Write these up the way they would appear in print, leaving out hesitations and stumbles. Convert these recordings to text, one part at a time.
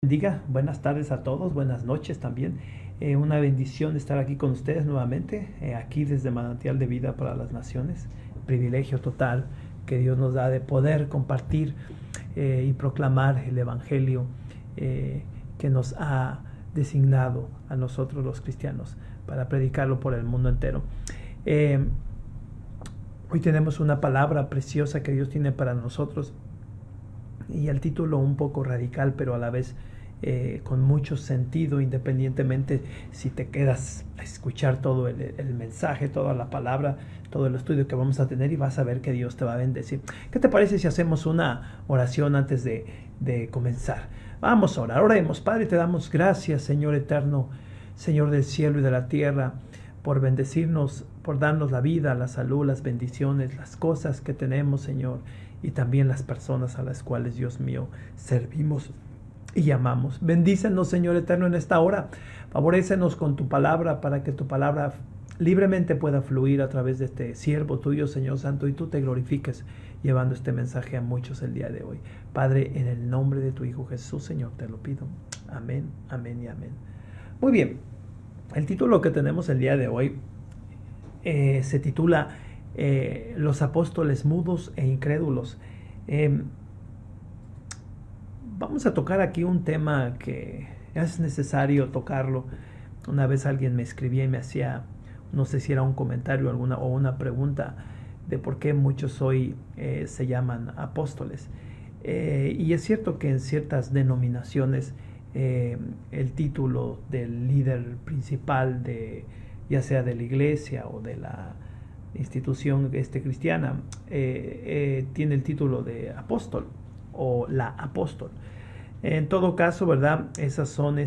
Bendiga, buenas tardes a todos, buenas noches también. Una bendición estar aquí con ustedes nuevamente, aquí desde Manantial de Vida para las Naciones. Privilegio total que Dios nos da de poder compartir y proclamar el Evangelio que nos ha designado a nosotros los cristianos para predicarlo por el mundo entero. Hoy tenemos una palabra preciosa que Dios tiene para nosotros y el título un poco radical, pero a la vez con mucho sentido, independientemente si te quedas a escuchar todo el mensaje, toda la palabra, todo el estudio que vamos a tener, y vas a ver que Dios te va a bendecir. ¿Qué te parece si hacemos una oración antes de comenzar? Vamos a orar. Oremos. Padre, te damos gracias, Señor eterno, Señor del cielo y de la tierra, por bendecirnos, por darnos la vida, la salud, las bendiciones, las cosas que tenemos, Señor, y también las personas a las cuales, Dios mío, servimos y amamos. Bendícenos, Señor eterno, en esta hora. Favorécenos con tu palabra para que tu palabra libremente pueda fluir a través de este siervo tuyo, Señor Santo, y tú te glorifiques llevando este mensaje a muchos el día de hoy. Padre, en el nombre de tu Hijo Jesús, Señor, te lo pido. Amén, amén y amén. Muy bien, el título que tenemos el día de hoy se titula Los apóstoles mudos e incrédulos. Vamos a tocar aquí un tema que es necesario tocarlo. Una vez alguien me escribía y me hacía, no sé si era un comentario o una pregunta de por qué muchos hoy se llaman apóstoles. Y es cierto que en ciertas denominaciones el título del líder principal ya sea de la iglesia o de la institución cristiana, tiene el título de apóstol o la apóstol. En todo caso, ¿verdad? Esas son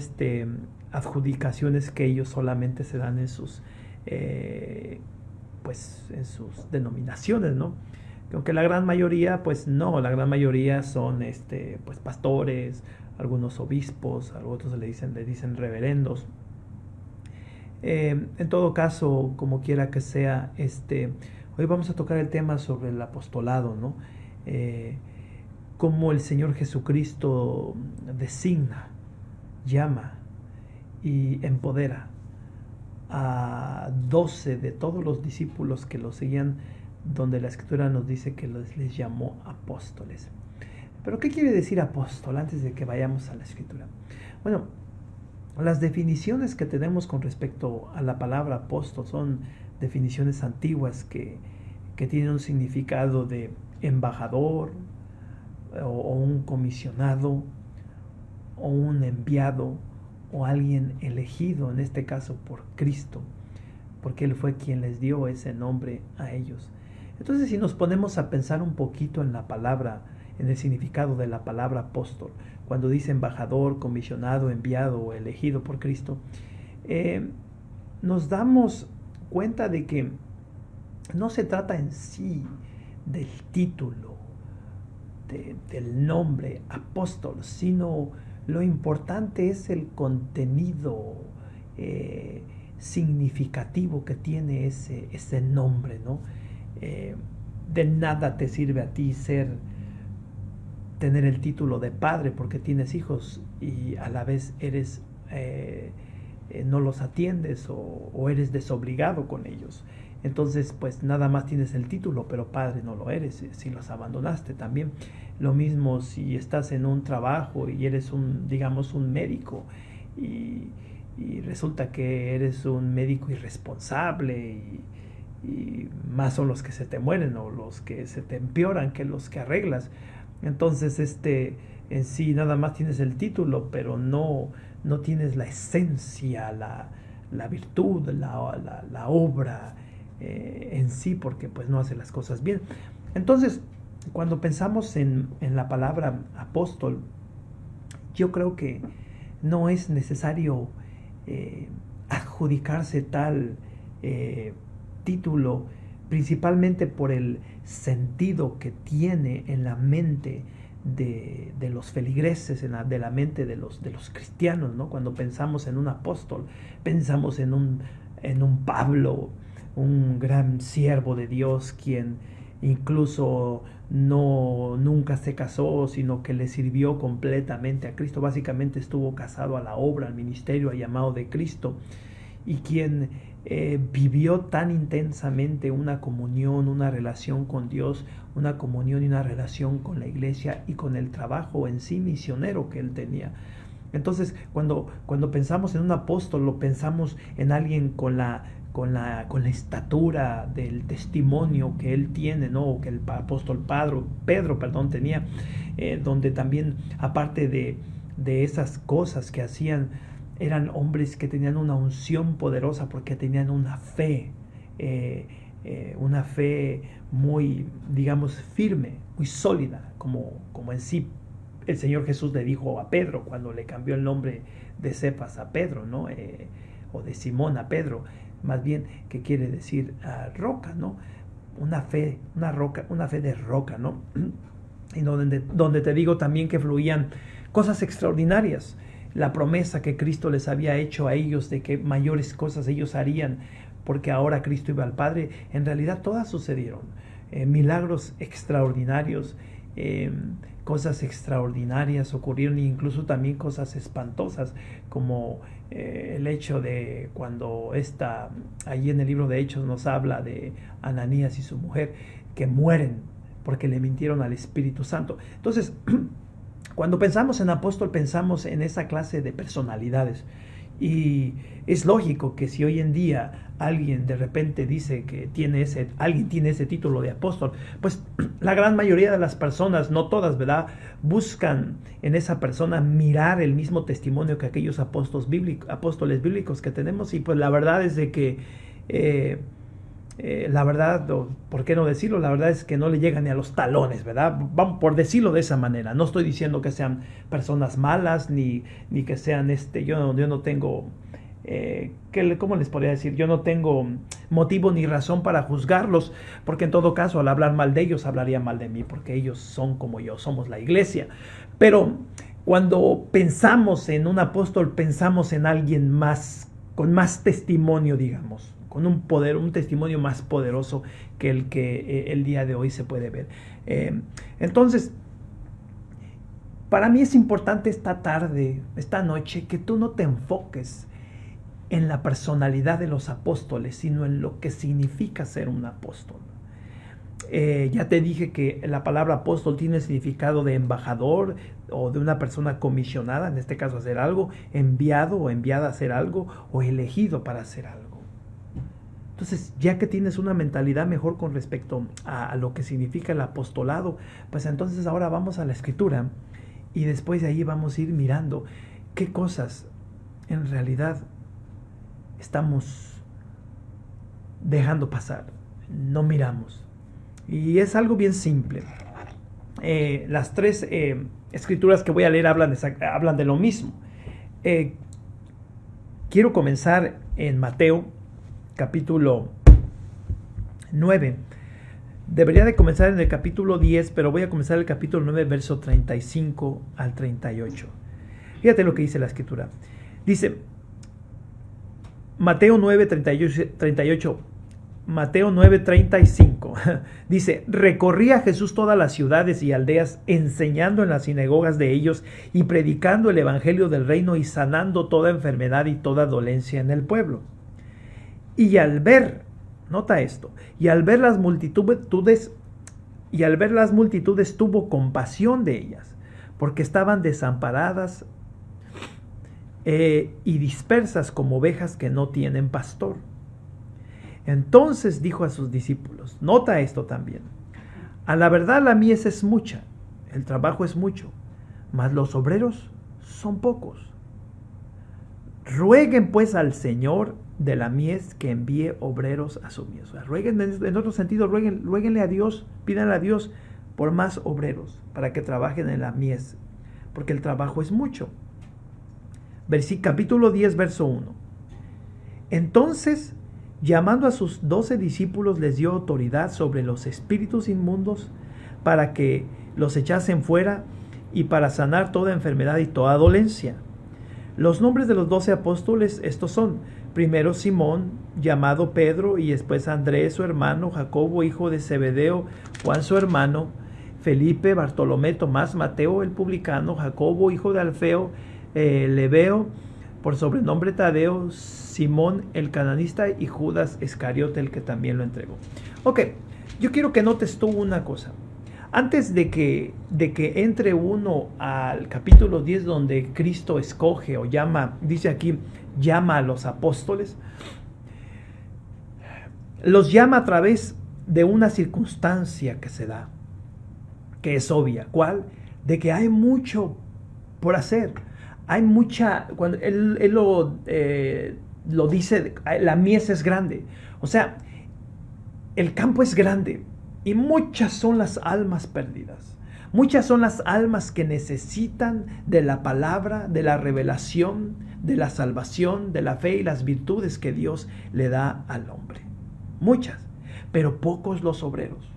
adjudicaciones que ellos solamente se dan en sus en sus denominaciones, ¿no? Aunque la gran mayoría, pues no, la gran mayoría son pues pastores, algunos obispos, a otros le dicen reverendos. En todo caso, como quiera que sea, hoy vamos a tocar el tema sobre el apostolado, ¿no? Cómo el Señor Jesucristo designa, llama y empodera a 12 de todos los discípulos que lo seguían, donde la Escritura nos dice que les llamó apóstoles. Pero ¿qué quiere decir apóstol antes de que vayamos a la Escritura? Bueno, las definiciones que tenemos con respecto a la palabra apóstol son definiciones antiguas que tienen un significado de embajador o un comisionado o un enviado o alguien elegido, en este caso por Cristo, porque Él fue quien les dio ese nombre a ellos. Entonces, si nos ponemos a pensar un poquito en la palabra, en el significado de la palabra apóstol, cuando dice embajador, comisionado, enviado o elegido por Cristo, nos damos cuenta de que no se trata en sí del título, del nombre apóstol, sino lo importante es el contenido significativo que tiene ese nombre, ¿no? De nada te sirve a ti tener el título de padre porque tienes hijos y a la vez no los atiendes o eres desobligado con ellos. Entonces, pues nada más tienes el título, pero padre no lo eres, si los abandonaste también. Lo mismo si estás en un trabajo y eres digamos, un médico y resulta que eres un médico irresponsable y más son los que se te mueren o los que se te empeoran que los que arreglas. Entonces, en sí nada más tienes el título, pero no tienes la esencia, la virtud, la obra en sí, porque pues no hace las cosas bien. Entonces, cuando pensamos en la palabra apóstol, yo creo que no es necesario adjudicarse tal título, principalmente por el sentido que tiene en la mente de los feligreses, de la mente de los cristianos, ¿no? Cuando pensamos en un apóstol, pensamos en un Pablo, un gran siervo de Dios, quien incluso nunca se casó, sino que le sirvió completamente a Cristo. Básicamente estuvo casado a la obra, al ministerio, al llamado de Cristo, y quien vivió tan intensamente una comunión, una relación con Dios, una comunión y una relación con la iglesia y con el trabajo en sí misionero que él tenía. Entonces, cuando pensamos en un apóstol, lo pensamos en alguien con la estatura del testimonio que él tiene, ¿no? Que el apóstol Pedro tenía, donde también, aparte de esas cosas que hacían, eran hombres que tenían una unción poderosa porque tenían una fe muy, digamos, firme, muy sólida, como en sí el Señor Jesús le dijo a Pedro cuando le cambió el nombre de Cefas a Pedro, ¿no? O de Simón a Pedro, más bien, que quiere decir roca, ¿no? Una fe de roca, ¿no? Y donde te digo también que fluían cosas extraordinarias. La promesa que Cristo les había hecho a ellos de que mayores cosas ellos harían, porque ahora Cristo iba al Padre, en realidad todas sucedieron. Milagros extraordinarios, cosas extraordinarias ocurrieron, incluso también cosas espantosas, como el hecho de cuando allí en el libro de Hechos nos habla de Ananías y su mujer, que mueren porque le mintieron al Espíritu Santo. Entonces, cuando pensamos en apóstol, pensamos en esa clase de personalidades. Y es lógico que si hoy en día alguien de repente dice que alguien tiene ese título de apóstol, pues la gran mayoría de las personas, no todas, ¿verdad?, buscan en esa persona mirar el mismo testimonio que aquellos apóstoles bíblicos que tenemos. Y pues la verdad es de que la verdad, ¿por qué no decirlo? La verdad es que no le llegan ni a los talones, ¿verdad? Vamos, por decirlo de esa manera. No estoy diciendo que sean personas malas, ni que sean yo no tengo, ¿cómo les podría decir? Yo no tengo motivo ni razón para juzgarlos, porque en todo caso, al hablar mal de ellos, hablaría mal de mí, porque ellos son como yo, somos la iglesia. Pero cuando pensamos en un apóstol, pensamos en alguien más, con más testimonio, digamos, con un testimonio más poderoso que el que el día de hoy se puede ver. Entonces, para mí es importante esta noche, que tú no te enfoques en la personalidad de los apóstoles, sino en lo que significa ser un apóstol. Ya te dije que la palabra apóstol tiene el significado de embajador o de una persona comisionada, en este caso a hacer algo, enviado o enviada a hacer algo, o elegido para hacer algo. Entonces, ya que tienes una mentalidad mejor con respecto a lo que significa el apostolado, pues entonces ahora vamos a la Escritura y después de ahí vamos a ir mirando qué cosas en realidad estamos dejando pasar, no miramos. Y es algo bien simple. Las tres escrituras que voy a leer hablan de lo mismo. Quiero comenzar en Mateo capítulo 9. Debería de comenzar en el capítulo 10, pero voy a comenzar el capítulo 9, verso 35 al 38. Fíjate lo que dice la escritura. Dice Mateo 9, 38. Mateo 9, 35. Dice: recorría Jesús todas las ciudades y aldeas, enseñando en las sinagogas de ellos y predicando el evangelio del reino y sanando toda enfermedad y toda dolencia en el pueblo. Y al ver, nota esto, y al ver las multitudes tuvo compasión de ellas, porque estaban desamparadas y dispersas como ovejas que no tienen pastor. Entonces dijo a sus discípulos, nota esto también: a la verdad la mies es mucha, el trabajo es mucho, mas los obreros son pocos. Rueguen pues al Señor de la mies que envíe obreros a su mies. O sea, rueguen, en otro sentido, rueguenle a Dios, pídanle a Dios por más obreros para que trabajen en la mies, porque el trabajo es mucho. Capítulo 10, verso 1. Entonces, llamando a sus 12 discípulos, les dio autoridad sobre los espíritus inmundos para que los echasen fuera y para sanar toda enfermedad y toda dolencia. Los nombres de los 12 apóstoles, estos son: primero Simón, llamado Pedro, y después Andrés su hermano, Jacobo hijo de Zebedeo, Juan su hermano, Felipe, Bartolomé, Tomás, Mateo el publicano, Jacobo, hijo de Alfeo, Lebeo, por sobrenombre Tadeo, Simón el cananista y Judas Iscariote, el que también lo entregó. Ok, yo quiero que notes tú una cosa. Antes de que entre uno al capítulo 10, donde Cristo escoge o llama, dice aquí, llama a los apóstoles, los llama a través de una circunstancia que se da, que es obvia. ¿Cuál? De que hay mucho por hacer. Hay mucha, cuando él lo dice, la mies es grande. O sea, el campo es grande y muchas son las almas perdidas. Muchas son las almas que necesitan de la palabra, de la revelación, de la salvación, de la fe y las virtudes que Dios le da al hombre. Muchas, pero pocos los obreros.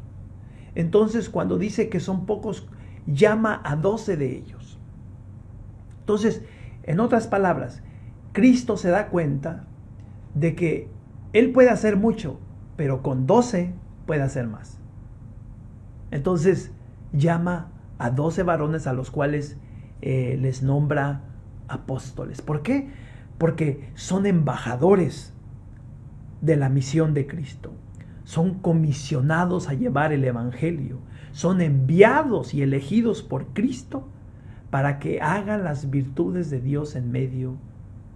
Entonces, cuando dice que son pocos, llama a 12 de ellos. Entonces, en otras palabras, Cristo se da cuenta de que Él puede hacer mucho, pero con 12 puede hacer más. Entonces, llama a 12 varones a los cuales les nombra apóstoles. ¿Por qué? Porque son embajadores de la misión de Cristo. Son comisionados a llevar el evangelio. Son enviados y elegidos por Cristo para que hagan las virtudes de Dios en medio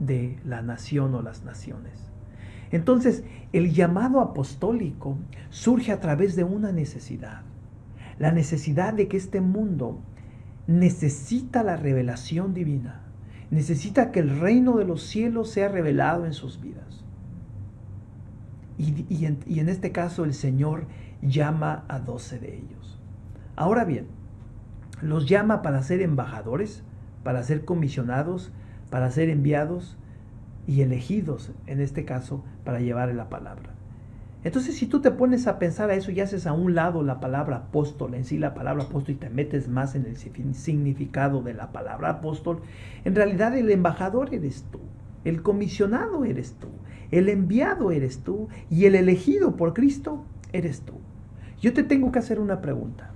de la nación o las naciones. Entonces, el llamado apostólico surge a través de una necesidad. La necesidad de que este mundo necesita la revelación divina. Necesita que el reino de los cielos sea revelado en sus vidas. Y en este caso el Señor llama a 12 de ellos. Ahora bien, los llama para ser embajadores, para ser comisionados, para ser enviados y elegidos, en este caso, para llevar la palabra. Entonces, si tú te pones a pensar a eso y haces a un lado la palabra apóstol, en sí la palabra apóstol, y te metes más en el significado de la palabra apóstol, en realidad el embajador eres tú, el comisionado eres tú, el enviado eres tú y el elegido por Cristo eres tú. Yo te tengo que hacer una pregunta.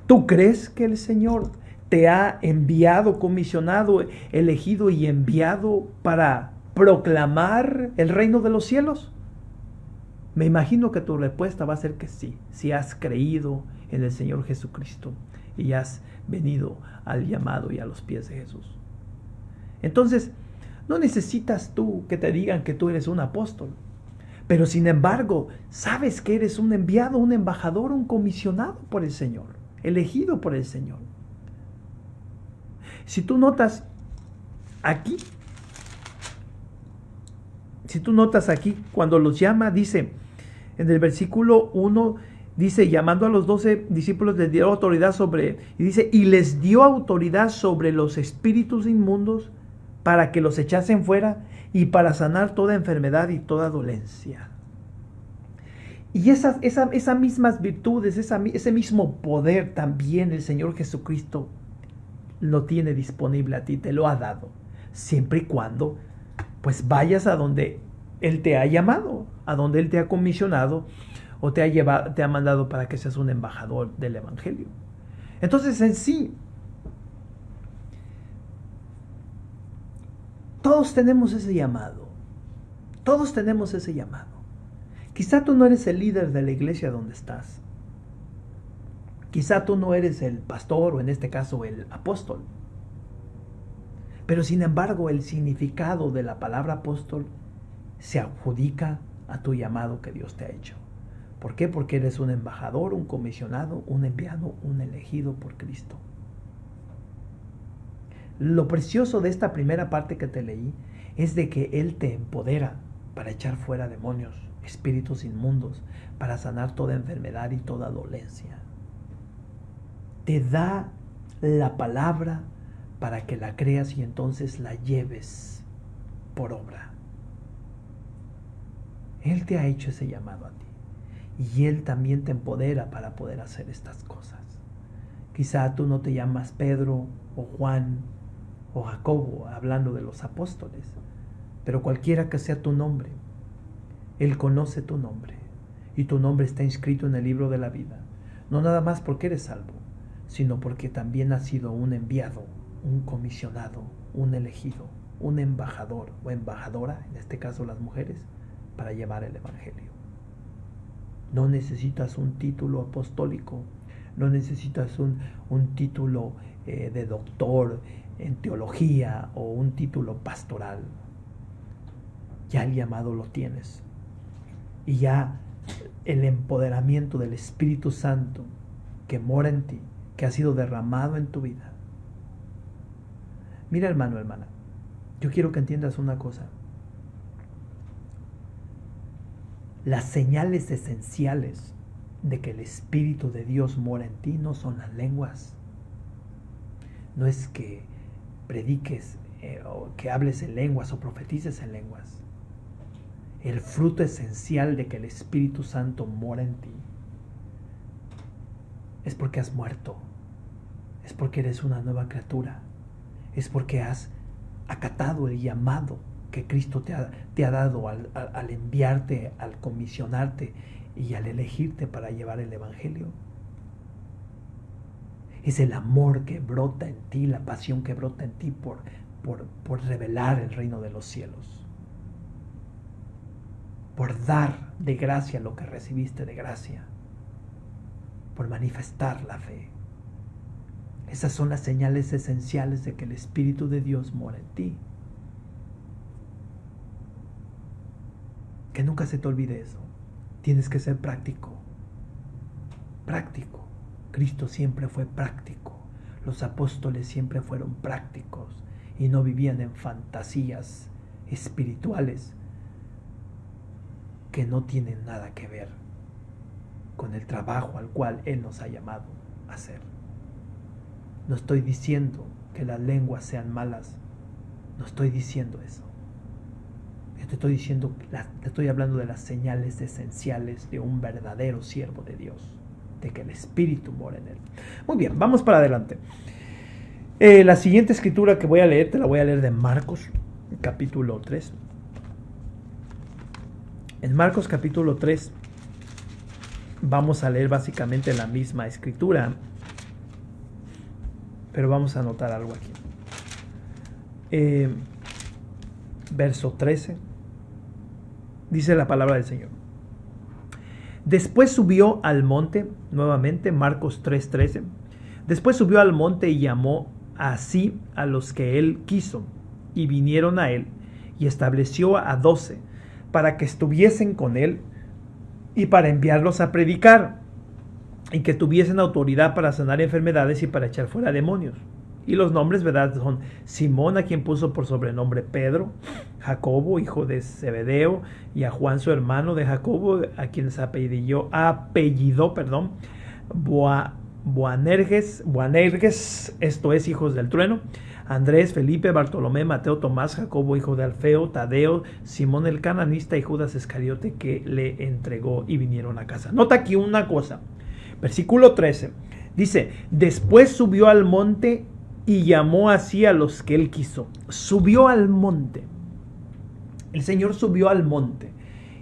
¿Tú crees que el Señor te ha enviado, comisionado, elegido y enviado para proclamar el reino de los cielos? Me imagino que tu respuesta va a ser que sí, si has creído en el Señor Jesucristo y has venido al llamado y a los pies de Jesús. Entonces, no necesitas tú que te digan que tú eres un apóstol, pero sin embargo, sabes que eres un enviado, un embajador, un comisionado por el Señor, elegido por el Señor. Si tú notas aquí, cuando los llama, dice, en el versículo 1, dice, llamando a los 12 discípulos les dio autoridad sobre, y dice, y les dio autoridad sobre los espíritus inmundos para que los echasen fuera y para sanar toda enfermedad y toda dolencia. Y esas mismas virtudes, ese mismo poder también el Señor Jesucristo lo tiene disponible a ti, te lo ha dado, siempre y cuando pues vayas a donde Él te ha llamado, a donde Él te ha comisionado o te ha mandado para que seas un embajador del Evangelio. Entonces, en sí, todos tenemos ese llamado. Todos tenemos ese llamado. Quizá tú no eres el líder de la iglesia donde estás. Quizá tú no eres el pastor o en este caso el apóstol. Pero sin embargo, el significado de la palabra apóstol se adjudica a tu llamado que Dios te ha hecho. ¿Por qué? Porque eres un embajador, un comisionado, un enviado, un elegido por Cristo. Lo precioso de esta primera parte que te leí es de que Él te empodera para echar fuera demonios, espíritus inmundos, para sanar toda enfermedad y toda dolencia. Te da la palabra para que la creas y entonces la lleves por obra. Él te ha hecho ese llamado a ti y Él también te empodera para poder hacer estas cosas. Quizá tú no te llamas Pedro o Juan o Jacobo, hablando de los apóstoles, pero cualquiera que sea tu nombre, Él conoce tu nombre y tu nombre está inscrito en el libro de la vida, no nada más porque eres salvo, sino porque también has sido un enviado, un comisionado, un elegido, un embajador o embajadora, en este caso las mujeres, para llevar el evangelio. No necesitas un título apostólico, no necesitas un título de doctor en teología o un título pastoral. Ya el llamado lo tienes. Y ya el empoderamiento del Espíritu Santo que mora en ti, que ha sido derramado en tu vida. Mira, hermano, hermana, yo quiero que entiendas una cosa. Las señales esenciales de que el Espíritu de Dios mora en ti no son las lenguas. No es que prediques o que hables en lenguas o profetices en lenguas. El fruto esencial de que el Espíritu Santo mora en ti es porque has muerto, es porque eres una nueva criatura, es porque has acatado el llamado que Cristo te ha dado al enviarte, al comisionarte y al elegirte para llevar el evangelio. Es el amor que brota en ti, la pasión que brota en ti por revelar el reino de los cielos, por dar de gracia lo que recibiste de gracia, por manifestar la fe. Esas son las señales esenciales de que el Espíritu de Dios mora en ti. Que nunca se te olvide eso. Tienes que ser práctico. Práctico. Cristo siempre fue práctico. Los apóstoles siempre fueron prácticos y no vivían en fantasías espirituales que no tienen nada que ver con el trabajo al cual Él nos ha llamado a hacer. No estoy diciendo que las lenguas sean malas. No estoy diciendo eso. Te estoy hablando de las señales esenciales de un verdadero siervo de Dios, de que el Espíritu mora en él. Muy bien, vamos para adelante. La siguiente escritura que voy a leer, te la voy a leer de Marcos, capítulo 3. En Marcos, capítulo 3, vamos a leer básicamente la misma escritura, pero vamos a anotar algo aquí. Verso 13. Dice la palabra del Señor. Después subió al monte, nuevamente Marcos 3:13. Después subió al monte y llamó así a los que él quiso, y vinieron a él, y estableció a 12 para que estuviesen con él y para enviarlos a predicar, y que tuviesen autoridad para sanar enfermedades y para echar fuera demonios. Y los nombres, ¿verdad?, son Simón, a quien puso por sobrenombre Pedro, Jacobo, hijo de Zebedeo, y a Juan, su hermano de Jacobo, a quien se apellidó, Boanerges, esto es, hijos del trueno, Andrés, Felipe, Bartolomé, Mateo, Tomás, Jacobo, hijo de Alfeo, Tadeo, Simón el cananista y Judas Iscariote, que le entregó, y vinieron a casa. Nota aquí una cosa, versículo 13, dice, después subió al monte y llamó así a los que él quiso. Subió al monte. El Señor subió al monte.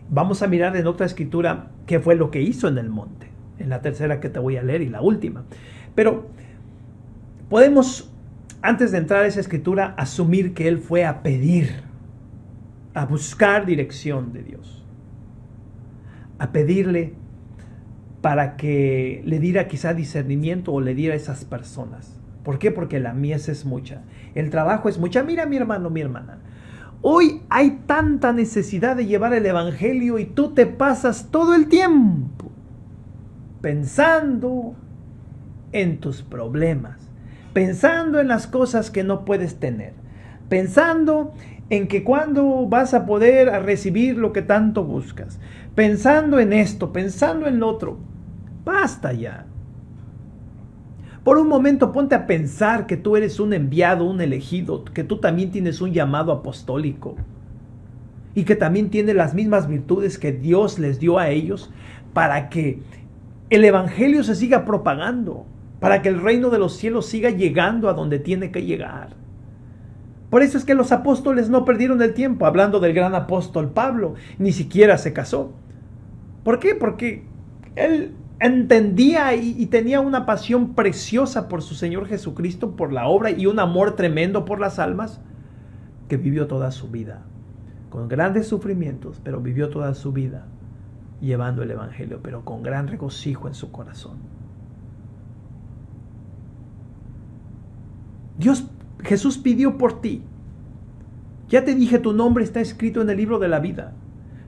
Vamos a mirar en otra escritura qué fue lo que hizo en el monte, en la tercera que te voy a leer y la última. Pero podemos, antes de entrar a esa escritura, asumir que él fue a pedir, a buscar dirección de Dios, a pedirle para que le diera quizá discernimiento o le diera a esas personas. ¿Por qué? Porque la mies es mucha, el trabajo es mucha. Mira, mi hermano, mi hermana, hoy hay tanta necesidad de llevar el evangelio y tú te pasas todo el tiempo pensando en tus problemas, pensando en las cosas que no puedes tener, pensando en que cuándo vas a poder recibir lo que tanto buscas, pensando en esto, pensando en lo otro. Basta ya. Por un momento ponte a pensar que tú eres un enviado, un elegido, que tú también tienes un llamado apostólico y que también tienes las mismas virtudes que Dios les dio a ellos para que el evangelio se siga propagando, para que el reino de los cielos siga llegando a donde tiene que llegar. Por eso es que los apóstoles no perdieron el tiempo. Hablando del gran apóstol Pablo, ni siquiera se casó. ¿Por qué? Porque él entendía y tenía una pasión preciosa por su Señor Jesucristo, por la obra y un amor tremendo por las almas, que vivió toda su vida con grandes sufrimientos, pero vivió toda su vida llevando el Evangelio, pero con gran regocijo en su corazón. Jesús pidió por ti. Ya te dije, tu nombre está escrito en el libro de la vida.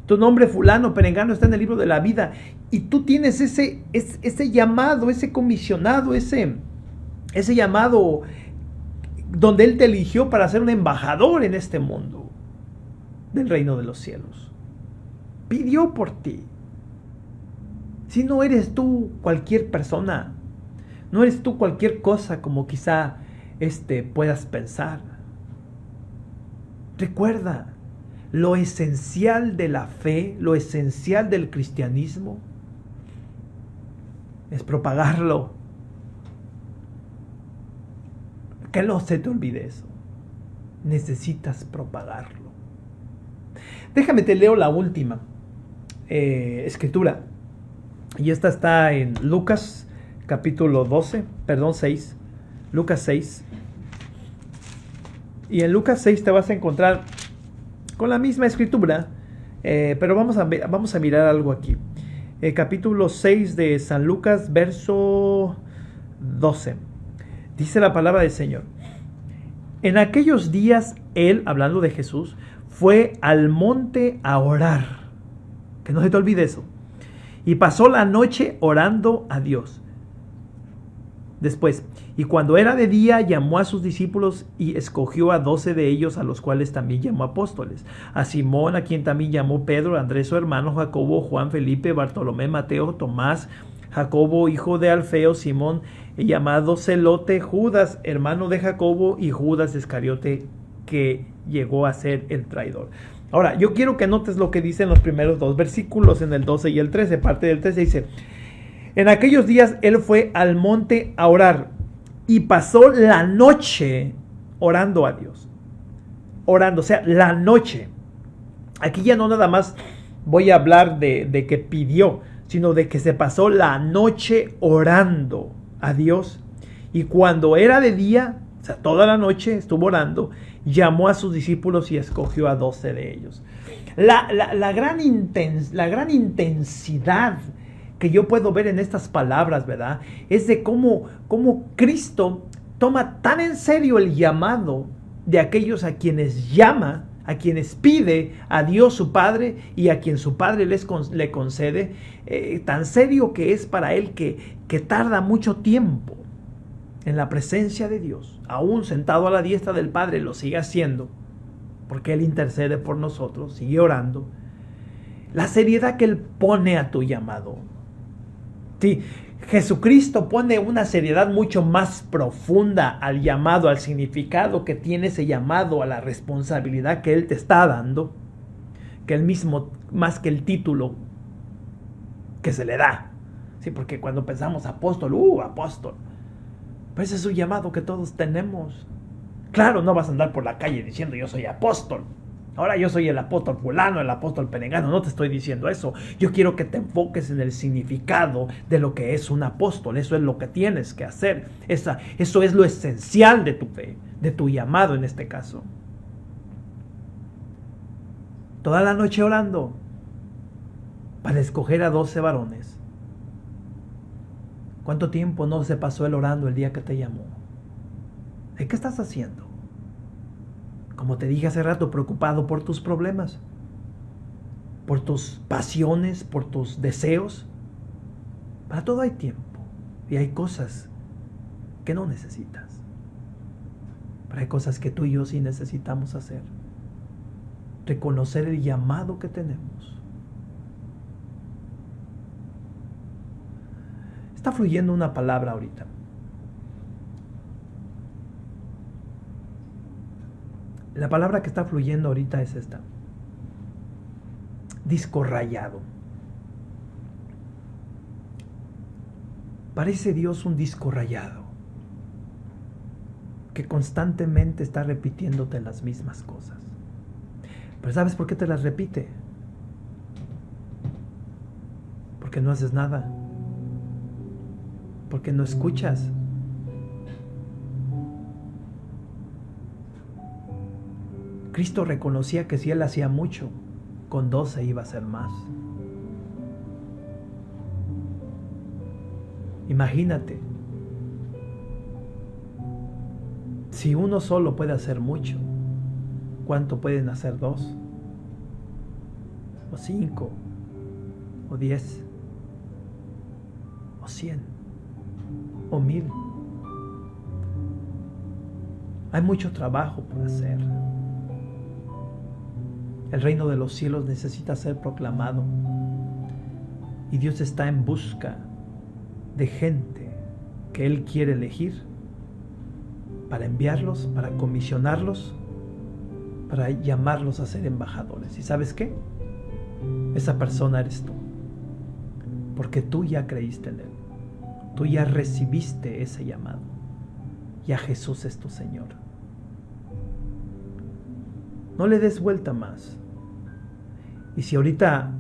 Tu nombre fulano, perengano, está en el libro de la vida. Y tú tienes ese llamado, ese comisionado, ese llamado donde Él te eligió para ser un embajador en este mundo del reino de los cielos. Pidió por ti. Si no eres tú cualquier persona, no eres tú cualquier cosa como quizá puedas pensar. Recuerda, lo esencial de la fe, lo esencial del cristianismo es propagarlo. Que no se te olvide eso. Necesitas propagarlo. Déjame te leo la última escritura. Y esta está en Lucas capítulo 6. Lucas 6. Y en Lucas 6 te vas a encontrar con la misma escritura, pero vamos a mirar algo aquí. Capítulo 6 de San Lucas, verso 12. Dice la palabra del Señor: en aquellos días Él, hablando de Jesús, fue al monte a orar. Que no se te olvide eso. Y pasó la noche orando a Dios. Después, y cuando era de día, llamó a sus discípulos y escogió a 12 de ellos, a los cuales también llamó apóstoles. A Simón, a quien también llamó Pedro, a Andrés su hermano, Jacobo, Juan, Felipe, Bartolomé, Mateo, Tomás, Jacobo, hijo de Alfeo, Simón, llamado Celote, Judas, hermano de Jacobo, y Judas Iscariote, que llegó a ser el traidor. Ahora, yo quiero que notes lo que dicen los primeros dos versículos, en el 12 y el 13. Parte del 13 dice: en aquellos días Él fue al monte a orar y pasó la noche orando a Dios. Orando, o sea, la noche. Aquí ya no nada más voy a hablar de que pidió, sino de que se pasó la noche orando a Dios. Y cuando era de día, o sea, toda la noche estuvo orando, llamó a sus discípulos y escogió a 12 de ellos. La gran intensidad que yo puedo ver en estas palabras, ¿verdad? Es de cómo Cristo toma tan en serio el llamado de aquellos a quienes llama, a quienes pide a Dios su Padre y a quien su Padre le concede, tan serio que es para Él que tarda mucho tiempo en la presencia de Dios, aún sentado a la diestra del Padre, lo sigue haciendo, porque Él intercede por nosotros, sigue orando. La seriedad que Él pone a tu llamado. Sí, Jesucristo pone una seriedad mucho más profunda al llamado, al significado que tiene ese llamado, a la responsabilidad que Él te está dando, que Él mismo, más que el título que se le da. Sí, porque cuando pensamos apóstol, apóstol, pues ese es un llamado que todos tenemos. Claro, no vas a andar por la calle diciendo yo soy apóstol. Ahora yo soy el apóstol fulano, el apóstol perengano. No te estoy diciendo eso. Yo quiero que te enfoques en el significado de lo que es un apóstol. Eso es lo que tienes que hacer. Eso es lo esencial de tu fe, de tu llamado en este caso. Toda la noche orando para escoger a 12 varones. ¿Cuánto tiempo no se pasó él orando el día que te llamó? ¿De qué estás haciendo? Como te dije hace rato, preocupado por tus problemas, por tus pasiones, por tus deseos. Para todo hay tiempo y hay cosas que no necesitas. Pero hay cosas que tú y yo sí necesitamos hacer. Reconocer el llamado que tenemos. Está fluyendo una palabra ahorita. La palabra que está fluyendo ahorita es esta: disco rayado. Parece Dios un disco rayado que constantemente está repitiéndote las mismas cosas. Pero ¿sabes por qué te las repite? Porque no haces nada. porque no escuchas. Cristo reconocía que si Él hacía mucho, con 12 iba a hacer más. Imagínate, si uno solo puede hacer mucho, ¿cuánto pueden hacer 2? ¿O 5? ¿O 10? ¿O 100? ¿O 1000? Hay mucho trabajo por hacer. El reino de los cielos necesita ser proclamado. Y Dios está en busca de gente que Él quiere elegir para enviarlos, para comisionarlos, para llamarlos a ser embajadores. ¿Y sabes qué? Esa persona eres tú. Porque tú ya creíste en Él. Tú ya recibiste ese llamado. Ya Jesús es tu Señor. No le des vuelta más. Y si ahorita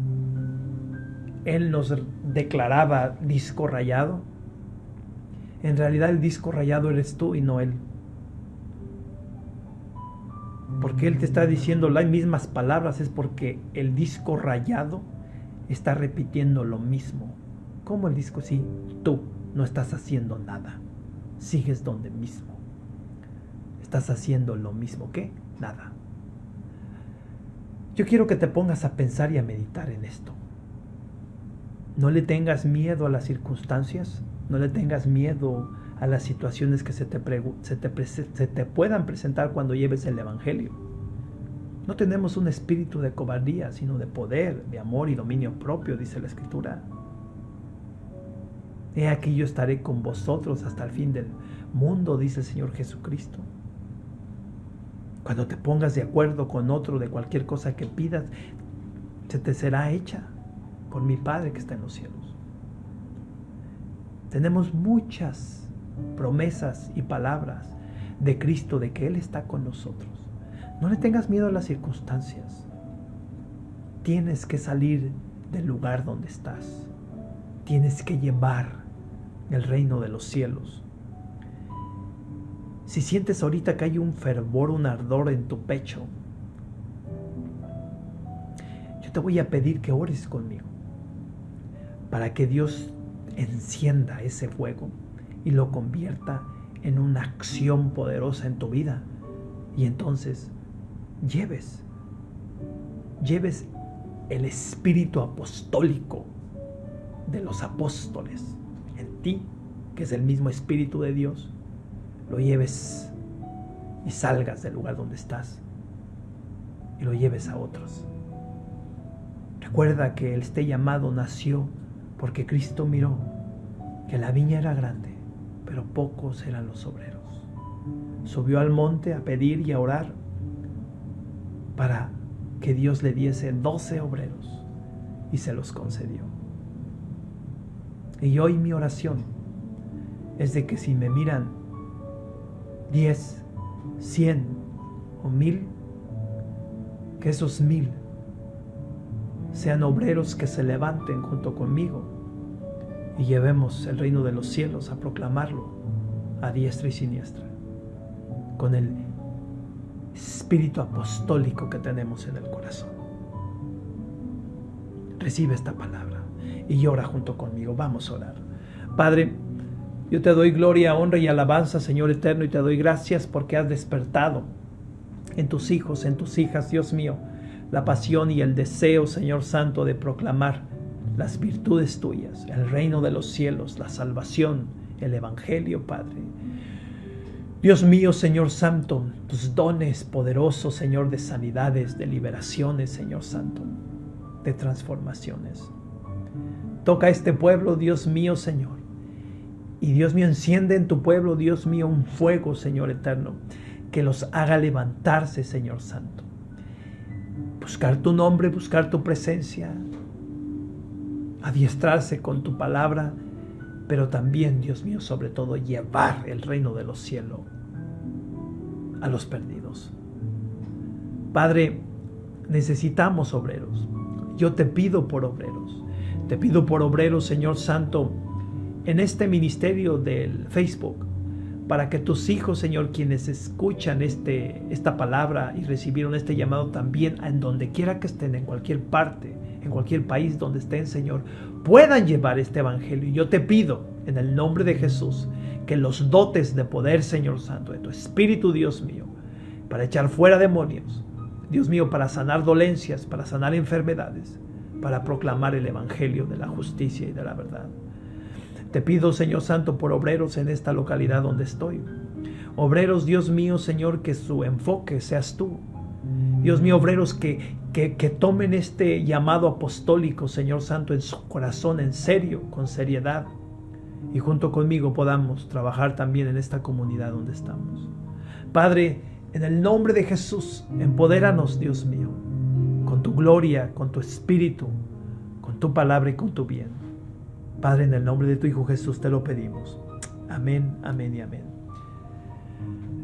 Él nos declaraba disco rayado, en realidad el disco rayado eres tú y no Él. Porque Él te está diciendo las mismas palabras, es porque el disco rayado está repitiendo lo mismo. ¿Cómo el disco? Sí, tú no estás haciendo nada. Sigues donde mismo. Estás haciendo lo mismo que nada. Yo quiero que te pongas a pensar y a meditar en esto. No le tengas miedo a las circunstancias, no le tengas miedo a las situaciones que se te puedan presentar cuando lleves el Evangelio. No tenemos un espíritu de cobardía, sino de poder, de amor y dominio propio, dice la Escritura. He aquí yo estaré con vosotros hasta el fin del mundo, dice el Señor Jesucristo. Cuando te pongas de acuerdo con otro de cualquier cosa que pidas, se te será hecha por mi Padre que está en los cielos. Tenemos muchas promesas y palabras de Cristo, de que Él está con nosotros. No le tengas miedo a las circunstancias. Tienes que salir del lugar donde estás. Tienes que llevar el reino de los cielos. Si sientes ahorita que hay un fervor, un ardor en tu pecho, yo te voy a pedir que ores conmigo para que Dios encienda ese fuego y lo convierta en una acción poderosa en tu vida. Y entonces lleves el espíritu apostólico de los apóstoles en ti, que es el mismo espíritu de Dios. Lo lleves y salgas del lugar donde estás y lo lleves a otros. Recuerda que este llamado nació porque Cristo miró que la viña era grande, pero pocos eran los obreros. Subió al monte a pedir y a orar para que Dios le diese 12 obreros y se los concedió. Y hoy mi oración es de que si me miran 10, 100 o 1000, que esos 1000 sean obreros que se levanten junto conmigo y llevemos el reino de los cielos a proclamarlo a diestra y siniestra, con el espíritu apostólico que tenemos en el corazón. Recibe esta palabra y ora junto conmigo. Vamos a orar. Padre, yo te doy gloria, honra y alabanza, Señor eterno, y te doy gracias porque has despertado en tus hijos, en tus hijas, Dios mío, la pasión y el deseo, Señor Santo, de proclamar las virtudes tuyas, el reino de los cielos, la salvación, el Evangelio, Padre. Dios mío, Señor Santo, tus dones poderosos, Señor, de sanidades, de liberaciones, Señor Santo, de transformaciones. Toca a este pueblo, Dios mío, Señor. Y Dios mío, enciende en tu pueblo, Dios mío, un fuego, Señor eterno, que los haga levantarse, Señor Santo. Buscar tu nombre, buscar tu presencia, adiestrarse con tu palabra, pero también, Dios mío, sobre todo, llevar el reino de los cielos a los perdidos. Padre, necesitamos obreros. Yo te pido por obreros. Te pido por obreros, Señor Santo, en este ministerio del Facebook, para que tus hijos, Señor, quienes escuchan esta palabra y recibieron este llamado también, en donde quiera que estén, en cualquier parte, en cualquier país donde estén, Señor, puedan llevar este evangelio. Y yo te pido, en el nombre de Jesús, que los dotes de poder, Señor Santo, de tu Espíritu, Dios mío, para echar fuera demonios, Dios mío, para sanar dolencias, para sanar enfermedades, para proclamar el evangelio de la justicia y de la verdad. Te pido, Señor Santo, por obreros en esta localidad donde estoy. Obreros, Dios mío, Señor, que su enfoque seas tú. Dios mío, obreros que tomen este llamado apostólico, Señor Santo, en su corazón, en serio, con seriedad. Y junto conmigo podamos trabajar también en esta comunidad donde estamos. Padre, en el nombre de Jesús, empodéranos, Dios mío, con tu gloria, con tu espíritu, con tu palabra y con tu bien. Padre, en el nombre de tu Hijo Jesús te lo pedimos. Amén, amén y amén.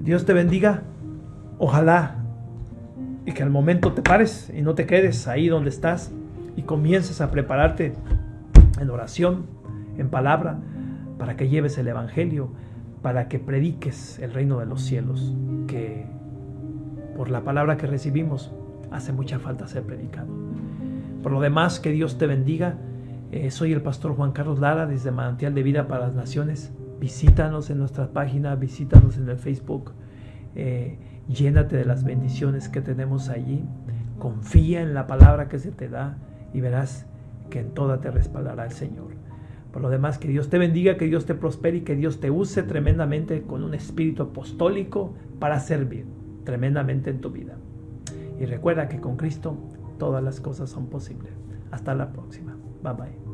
Dios te bendiga. Ojalá y que al momento te pares y no te quedes ahí donde estás y comiences a prepararte en oración, en palabra, para que lleves el evangelio, para que prediques el reino de los cielos, que por la palabra que recibimos hace mucha falta ser predicado. Por lo demás, que Dios te bendiga. Soy el pastor Juan Carlos Lara desde Manantial de Vida para las Naciones. Visítanos en nuestra página, visítanos en el Facebook. Llénate de las bendiciones que tenemos allí. Confía en la palabra que se te da y verás que en toda te respaldará el Señor. Por lo demás, que Dios te bendiga, que Dios te prospere y que Dios te use tremendamente con un espíritu apostólico para servir tremendamente en tu vida. Y recuerda que con Cristo todas las cosas son posibles. Hasta la próxima. Bye bye.